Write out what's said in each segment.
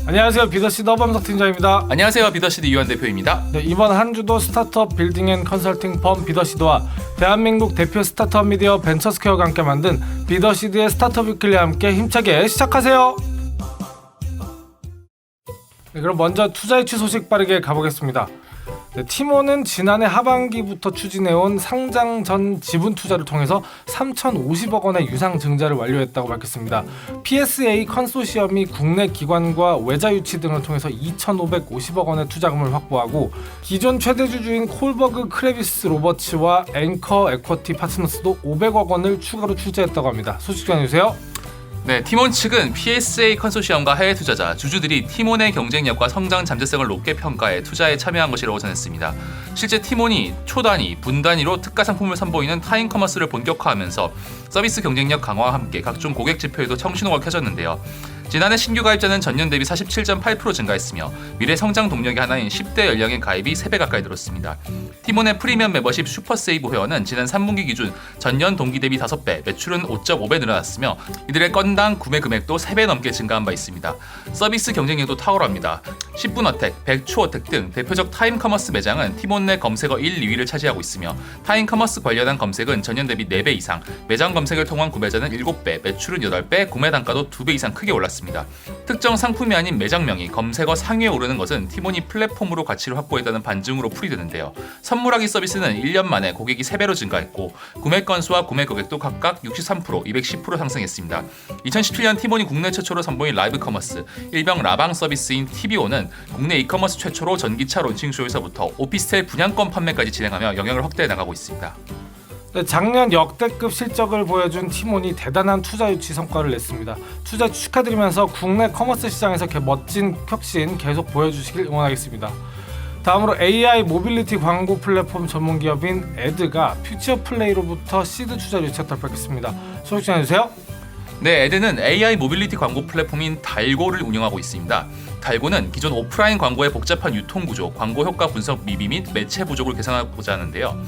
안녕하세요. 비더시 너범석 팀장입니다. 안녕하세요. 비더시드 이완 대표입니다. 네, 이번 한 주도 스타트업 빌딩 앤 컨설팅 펌 비더시드와 대한민국 대표 스타트업 미디어 벤처스퀘어가 함께 만든 비더시드의 스타트업 위클리와 함께 힘차게 시작하세요. 네, 그럼 먼저 투자 유치 소식 빠르게 가보겠습니다. 네, 티몬은 지난해 하반기부터 추진해온 상장 전 지분 투자를 통해서 3,050억 원의 유상 증자를 완료했다고 밝혔습니다. PSA 컨소시엄이 국내 기관과 외자 유치 등을 통해서 2,550억 원의 투자금을 확보하고 기존 최대 주주인 콜버그 크레비스 로버츠와 앵커 에쿼티 파트너스도 500억 원을 추가로 출자했다고 합니다. 소식 전해주세요. 네, 티몬 측은 PSA 컨소시엄과 해외 투자자, 주주들이 티몬의 경쟁력과 성장 잠재성을 높게 평가해 투자에 참여한 것이라고 전했습니다. 실제 티몬이 초단위, 분단위로 특가 상품을 선보이는 타인커머스를 본격화하면서 서비스 경쟁력 강화와 함께 각종 고객 지표에도 청신호가 켜졌는데요. 지난해 신규 가입자는 전년 대비 47.8% 증가했으며 미래 성장 동력이 하나인 10대 연령의 가입이 3배 가까이 늘었습니다. 티몬의 프리미엄 멤버십 슈퍼세이브 회원은 지난 3분기 기준 전년 동기 대비 5배, 매출은 5.5배 늘어났으며 이들의 건당 구매 금액도 3배 넘게 증가한 바 있습니다. 서비스 경쟁력도 탁월합니다. 10분 어택, 100초 어택 등 대표적 타임 커머스 매장은 티몬 내 검색어 1, 2위를 차지하고 있으며 타임 커머스 관련한 검색은 전년 대비 4배 이상, 매장 검색을 통한 구매자는 7배, 매출은 8배, 구매 단가도 2배 이상 크게 올랐습니다. 특정 상품이 아닌 매장명이 검색어 상위에 오르는 것은 티몬이 플랫폼으로 가치를 확보했다는 반증으로 풀이되는데요. 선물하기 서비스는 1년 만에 고객이 3배로 증가했고 구매 건수와 구매 고객도 각각 63%, 210% 상승했습니다. 2017년 티몬이 국내 최초로 선보인 라이브 커머스, 일명 라방 서비스인 TBO는 국내 이커머스 최초로 전기차 론칭쇼에서부터 오피스텔 분양권 판매까지 진행하며 영향을 확대해 나가고 있습니다. 네, 작년 역대급 실적을 보여준 티몬이 대단한 투자 유치 성과를 냈습니다. 투자 축하드리면서 국내 커머스 시장에서 멋진 혁신 계속 보여주시길 응원하겠습니다. 다음으로 AI 모빌리티 광고 플랫폼 전문 기업인 에드가 퓨처플레이로부터 시드 투자를 유치했다고 밝혔습니다. 소식 전해주세요. 네, 에드는 AI 모빌리티 광고 플랫폼인 달고를 운영하고 있습니다. 달고는 기존 오프라인 광고의 복잡한 유통구조, 광고 효과 분석 미비 및 매체 부족을 개선하고자 하는데요.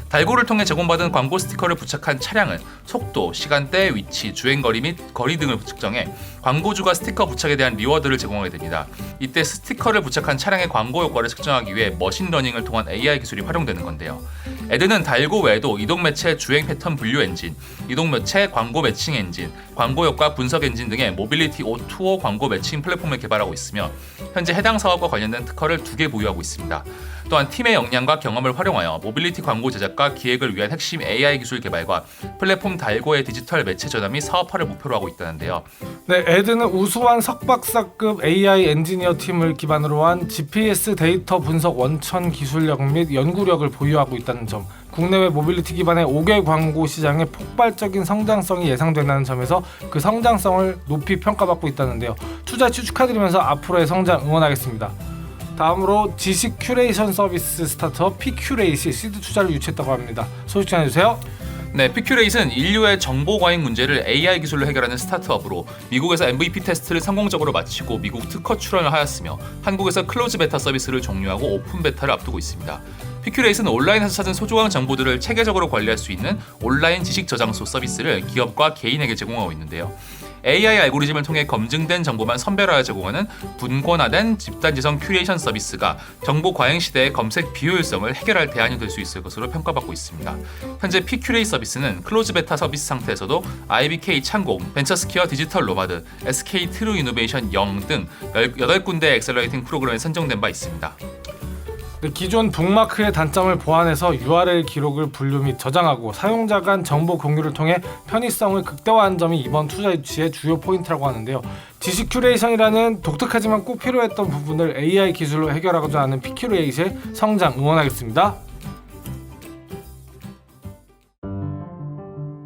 달고를 통해 제공받은 광고 스티커를 부착한 차량은 속도, 시간대, 위치, 주행거리 및 거리 등을 측정해 광고주가 스티커 부착에 대한 리워드를 제공하게 됩니다. 이때 스티커를 부착한 차량의 광고 효과를 측정하기 위해 머신러닝을 통한 AI 기술이 활용되는 건데요. 에드는 달고 외에도 이동매체 주행 패턴 분류 엔진, 이동매체 광고 매칭 엔진, 광고 효과 분석 엔진 등의 모빌리티 O2O 광고 매칭 플랫폼을 개발하고 있으며 현재 해당 사업과 관련된 특허를 2개 보유하고 있습니다. 또한 팀의 역량과 경험을 활용하여 모빌리티 광고 제작과 기획을 위한 핵심 AI 기술 개발과 플랫폼 달고의 디지털 매체 전환 및 사업화를 목표로 하고 있다는데요. 네, 에드는 우수한 석박사급 AI 엔지니어 팀을 기반으로 한 GPS 데이터 분석 원천 기술력 및 연구력을 보유하고 있다는 점, 국내외 모빌리티 기반의 5개 광고 시장의 폭발적인 성장성이 예상된다는 점에서 그 성장성을 높이 평가받고 있다는데요. 투자 축하드리면서 앞으로의 성장 응원하겠습니다. 다음으로 지식 큐레이션 서비스 스타트업 피큐레이시 시드 투자를 유치했다고 합니다. 소식 전해주세요. 네, 피큐레이트는 인류의 정보 과잉 문제를 AI 기술로 해결하는 스타트업으로 미국에서 MVP 테스트를 성공적으로 마치고 미국 특허 출원을 하였으며 한국에서 클로즈 베타 서비스를 종료하고 오픈 베타를 앞두고 있습니다. 피큐레이트는 온라인에서 찾은 소중한 정보들을 체계적으로 관리할 수 있는 온라인 지식 저장소 서비스를 기업과 개인에게 제공하고 있는데요. AI 알고리즘을 통해 검증된 정보만 선별하여 제공하는 분권화된 집단지성 큐레이션 서비스가 정보 과잉 시대의 검색 비효율성을 해결할 대안이 될 수 있을 것으로 평가받고 있습니다. 현재 피큐레이 서비스는 클로즈 베타 서비스 상태에서도 IBK 창공, 벤처스퀘어 디지털 노마드, SK 트루 이노베이션 0 등 8군데 엑셀러레이팅 프로그램에 선정된 바 있습니다. 기존 북마크의 단점을 보완해서 URL 기록을 분류 및 저장하고 사용자 간 정보 공유를 통해 편의성을 극대화한 점이 이번 투자 유치의 주요 포인트라고 하는데요. 지식 큐레이션이라는 독특하지만 꼭 필요했던 부분을 AI 기술로 해결하고자 하는 피큐레이션의 성장 응원하겠습니다.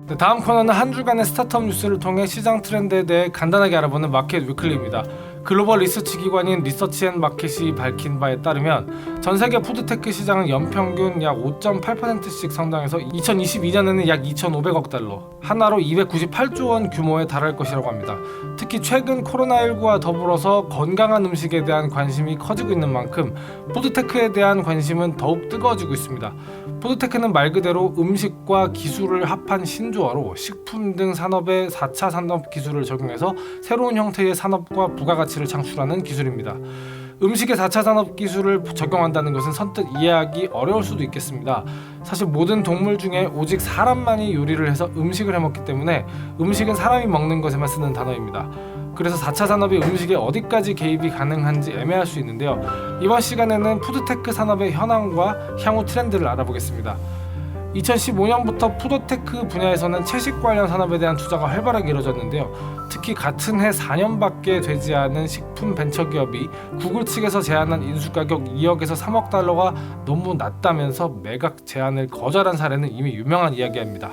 네, 다음 코너는 한 주간의 스타트업 뉴스를 통해 시장 트렌드에 대해 간단하게 알아보는 마켓 위클리입니다. 글로벌 리서치 기관인 리서치앤마켓이 밝힌 바에 따르면 전 세계 푸드테크 시장은 연평균 약 5.8%씩 성장해서 2022년에는 약 2,500억 달러, 하나로 298조 원 규모에 달할 것이라고 합니다. 특히 최근 코로나19와 더불어서 건강한 음식에 대한 관심이 커지고 있는 만큼 푸드테크에 대한 관심은 더욱 뜨거워지고 있습니다. 푸드테크는 말 그대로 음식과 기술을 합한 신조어로 식품 등 산업에 4차 산업 기술을 적용해서 새로운 형태의 산업과 부가가치를 창출하는 기술입니다. 음식의 4차 산업 기술을 적용한다는 것은 선뜻 이해하기 어려울 수도 있겠습니다. 사실 모든 동물 중에 오직 사람만이 요리를 해서 음식을 해먹기 때문에 음식은 사람이 먹는 것에만 쓰는 단어입니다. 그래서 4차 산업이 음식에 어디까지 개입이 가능한지 애매할 수 있는데요. 이번 시간에는 푸드테크 산업의 현황과 향후 트렌드를 알아보겠습니다. 2015년부터 푸드테크 분야에서는 채식 관련 산업에 대한 투자가 활발하게 이루어졌는데요. 특히 같은 해 4년밖에 되지 않은 식품 벤처기업이 구글 측에서 제안한 인수가격 2억에서 3억 달러가 너무 낮다면서 매각 제안을 거절한 사례는 이미 유명한 이야기입니다.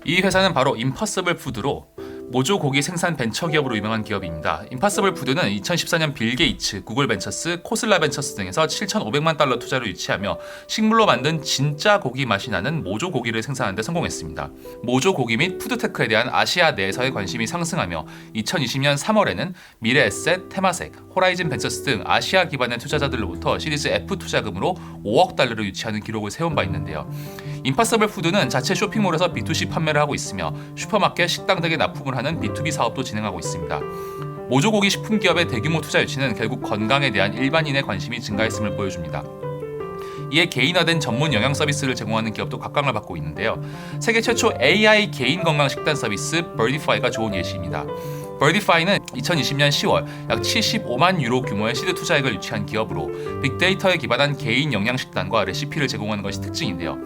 이 회사는 바로 임퍼서블 푸드로 모조 고기 생산 벤처기업으로 유명한 기업입니다. 임파서블 푸드는 2014년 빌 게이츠, 구글 벤처스, 코슬라 벤처스 등에서 7,500만 달러 투자를 유치하며 식물로 만든 진짜 고기 맛이 나는 모조 고기를 생산하는 데 성공했습니다. 모조 고기 및 푸드테크에 대한 아시아 내에서의 관심이 상승하며 2020년 3월에는 미래에셋, 테마색, 호라이즌 벤처스 등 아시아 기반의 투자자들로부터 시리즈 F 투자금으로 5억 달러를 유치하는 기록을 세운 바 있는데요. 임파서블 푸드는 자체 쇼핑몰에서 B2C 판매를 하고 있으며 슈퍼마켓, 식당 등에 납품을 하는 B2B 사업도 진행하고 있습니다. 모조고기 식품기업의 대규모 투자 유치는 결국 건강에 대한 일반인의 관심이 증가했음을 보여줍니다. 이에 개인화된 전문 영양 서비스를 제공하는 기업도 각광을 받고 있는데요. 세계 최초 AI 개인 건강 식단 서비스 버디파이가 좋은 예시입니다. 버디파이는 2020년 10월 약 75만 유로 규모의 시드 투자액을 유치한 기업으로 빅데이터에 기반한 개인 영양 식단과 레시피를 제공하는 것이 특징인데요.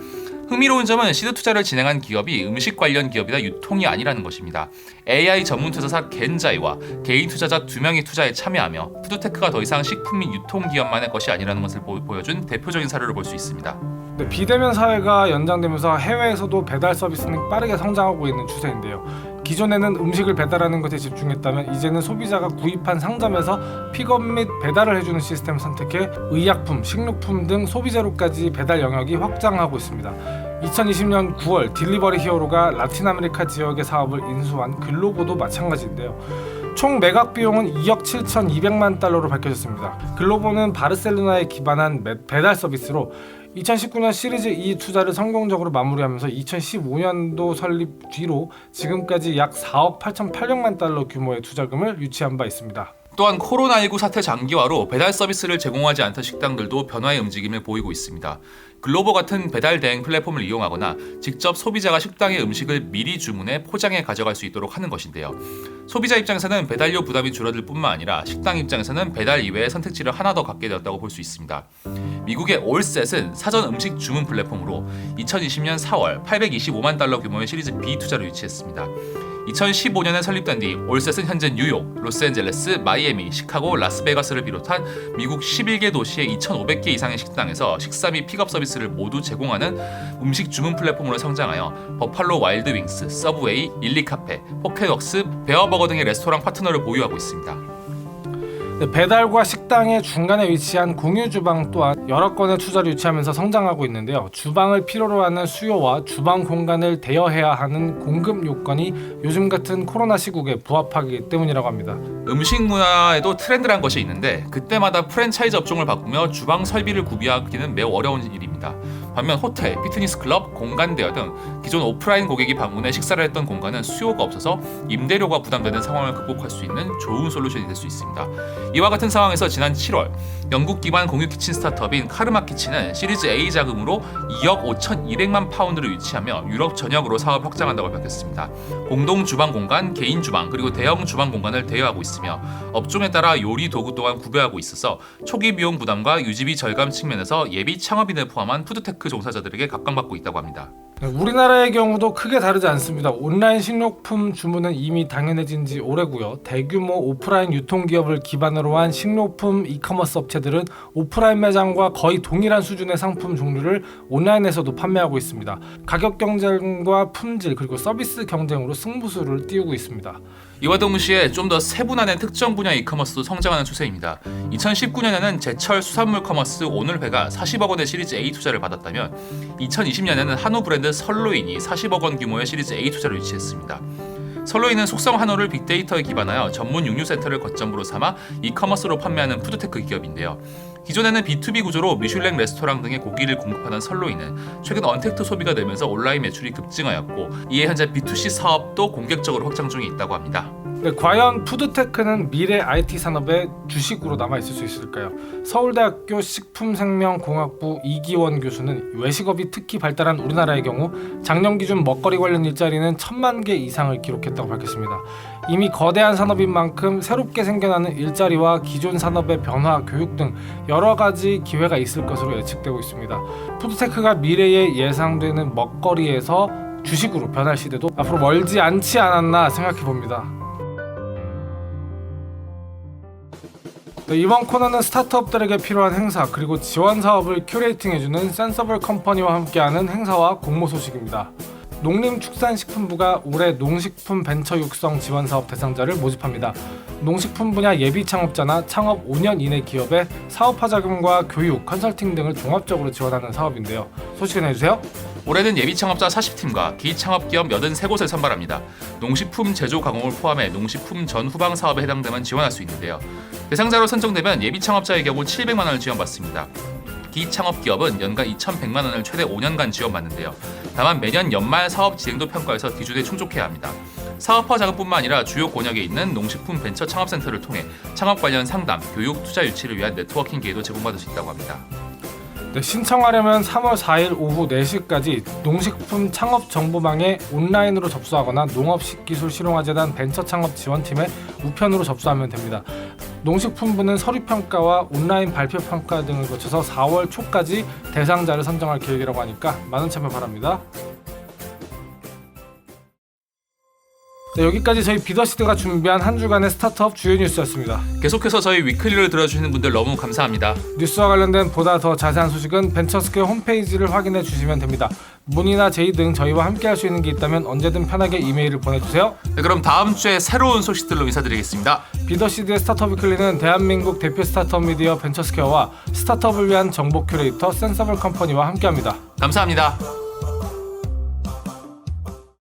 흥미로운 점은 시드 투자를 진행한 기업이 음식 관련 기업이나 유통이 아니라는 것입니다. AI 전문 투자사 겐자이와 개인 투자자 2명이 투자에 참여하며 푸드테크가 더 이상 식품 및 유통 기업만의 것이 아니라는 것을 보여준 대표적인 사례를 볼 수 있습니다. 네, 비대면 사회가 연장되면서 해외에서도 배달 서비스는 빠르게 성장하고 있는 추세인데요. 기존에는 음식을 배달하는 것에 집중했다면 이제는 소비자가 구입한 상점에서 픽업 및 배달을 해주는 시스템을 선택해 의약품, 식료품 등 소비재로까지 배달 영역이 확장하고 있습니다. 2020년 9월 딜리버리 히어로가 라틴 아메리카 지역의 사업을 인수한 글로보도 마찬가지인데요. 총 매각 비용은 2억 7,200만 달러로 밝혀졌습니다. 글로보는 바르셀로나에 기반한 배달 서비스로 2019년 시리즈 E 투자를 성공적으로 마무리하면서 2015년도 설립 뒤로 지금까지 약 4억 8,800만 달러 규모의 투자금을 유치한 바 있습니다. 또한 코로나19 사태 장기화로 배달 서비스를 제공하지 않던 식당들도 변화의 움직임을 보이고 있습니다. 글로보 같은 배달 대행 플랫폼을 이용하거나 직접 소비자가 식당의 음식을 미리 주문해 포장해 가져갈 수 있도록 하는 것인데요. 소비자 입장에서는 배달료 부담이 줄어들 뿐만 아니라 식당 입장에서는 배달 이외의 선택지를 하나 더 갖게 되었다고 볼 수 있습니다. 미국의 올셋은 사전 음식 주문 플랫폼으로 2020년 4월 825만 달러 규모의 시리즈 B 투자를 유치했습니다. 2015년에 설립된 뒤 올셋은 현재 뉴욕, 로스앤젤레스, 마이애미, 시카고, 라스베가스를 비롯한 미국 11개 도시의 2,500개 이상의 식당에서 식사 및 픽업 서비스를 모두 제공하는 음식 주문 플랫폼으로 성장하여 버팔로 와일드윙스, 서브웨이, 일리카페, 포켓웍스, 베어버거 등의 레스토랑 파트너를 보유하고 있습니다. 배달과 식당의 중간에 위치한 공유 주방 또한 여러 건의 투자를 유치하면서 성장하고 있는데요. 주방을 필요로 하는 수요와 주방 공간을 대여해야 하는 공급 요건이 요즘 같은 코로나 시국에 부합하기 때문이라고 합니다. 음식 문화에도 트렌드란 것이 있는데 그때마다 프랜차이즈 업종을 바꾸며 주방 설비를 구비하기는 매우 어려운 일입니다. 반면 호텔, 피트니스 클럽, 공간 대여 등 기존 오프라인 고객이 방문해 식사를 했던 공간은 수요가 없어서 임대료가 부담되는 상황을 극복할 수 있는 좋은 솔루션이 될 수 있습니다. 이와 같은 상황에서 지난 7월 영국 기반 공유 키친 스타트업인 카르마 키친은 시리즈 A 자금으로 2억 5,200만 파운드를 유치하며 유럽 전역으로 사업 확장한다고 밝혔습니다. 공동 주방 공간, 개인 주방 그리고 대형 주방 공간을 대여하고 있으며 업종에 따라 요리 도구 또한 구별하고 있어서 초기 비용 부담과 유지비 절감 측면에서 예비 창업인을 포함한 푸드테크 종사자들에게 각광받고 있다고 합니다. 우리나라의 경우도 크게 다르지 않습니다. 온라인 식료품 주문은 이미 당연해진 지 오래고요. 대규모 오프라인 유통기업을 기반으로 한 식료품 이커머스 업체들은 오프라인 매장과 거의 동일한 수준의 상품 종류를 온라인에서도 판매하고 있습니다. 가격 경쟁과 품질 그리고 서비스 경쟁으로 승부수를 띄우고 있습니다. 이와 동시에 좀 더 세분화된 특정 분야 이커머스도 성장하는 추세입니다. 2019년에는 제철 수산물 커머스 오늘회가 40억 원의 시리즈 A 투자를 받았다면 2020년에는 한우 브랜드 설로인이 40억 원 규모의 시리즈 A 투자를 유치했습니다. 설로이는 속성 한우를 빅데이터에 기반하여 전문 육류 센터를 거점으로 삼아 이커머스로 판매하는 푸드테크 기업인데요. 기존에는 B2B 구조로 미슐랭 레스토랑 등의 고기를 공급하던 설로이는 최근 언택트 소비가 되면서 온라인 매출이 급증하였고, 이에 현재 B2C 사업도 공격적으로 확장 중에 있다고 합니다. 네, 과연 푸드테크는 미래 IT 산업의 주식으로 남아있을 수 있을까요? 서울대학교 식품생명공학부 이기원 교수는 외식업이 특히 발달한 우리나라의 경우 작년 기준 먹거리 관련 일자리는 1000만 개 이상을 기록했다고 밝혔습니다. 이미 거대한 산업인 만큼 새롭게 생겨나는 일자리와 기존 산업의 변화, 교육 등 여러 가지 기회가 있을 것으로 예측되고 있습니다. 푸드테크가 미래에 예상되는 먹거리에서 주식으로 변할 시대도 앞으로 멀지 않지 않았나 생각해봅니다. 네, 이번 코너는 스타트업들에게 필요한 행사 그리고 지원 사업을 큐레이팅해주는 센서블 컴퍼니와 함께하는 행사와 공모 소식입니다. 농림축산식품부가 올해 농식품 벤처 육성 지원 사업 대상자를 모집합니다. 농식품 분야 예비 창업자나 창업 5년 이내 기업에 사업화 자금과 교육, 컨설팅 등을 종합적으로 지원하는 사업인데요. 소식 전해주세요. 올해는 예비 창업자 40팀과 기창업 기업 83곳을 선발합니다. 농식품 제조 가공을 포함해 농식품 전 후방 사업에 해당되면 지원할 수 있는데요. 대상자로 선정되면 예비 창업자의 경우 700만 원을 지원받습니다. 기창업 기업은 연간 2,100만 원을 최대 5년간 지원받는데요. 다만 매년 연말 사업 진행도 평가에서 기준에 충족해야 합니다. 사업화 자금뿐만 아니라 주요 권역에 있는 농식품 벤처 창업센터를 통해 창업 관련 상담, 교육, 투자 유치를 위한 네트워킹 기회도 제공받을 수 있다고 합니다. 네, 신청하려면 3월 4일 오후 4시까지 농식품 창업 정보망에 온라인으로 접수하거나 농업기술실용화재단 벤처창업 지원팀에 우편으로 접수하면 됩니다. 농식품부는 서류평가와 온라인 발표평가 등을 거쳐서 4월 초까지 대상자를 선정할 계획이라고 하니까 많은 참여 바랍니다. 네, 여기까지 저희 비더시드가 준비한 한 주간의 스타트업 주요 뉴스였습니다. 계속해서 저희 위클리를 들어주시는 분들 너무 감사합니다. 뉴스와 관련된 보다 더 자세한 소식은 벤처스퀘어 홈페이지를 확인해 주시면 됩니다. 문의나 제의 등 저희와 함께 할 수 있는 게 있다면 언제든 편하게 이메일을 보내주세요. 네, 그럼 다음 주에 새로운 소식들로 인사드리겠습니다. 비더시드의 스타트업 위클리는 대한민국 대표 스타트업 미디어 벤처스퀘어와 스타트업을 위한 정보 큐레이터 센서블 컴퍼니와 함께합니다. 감사합니다.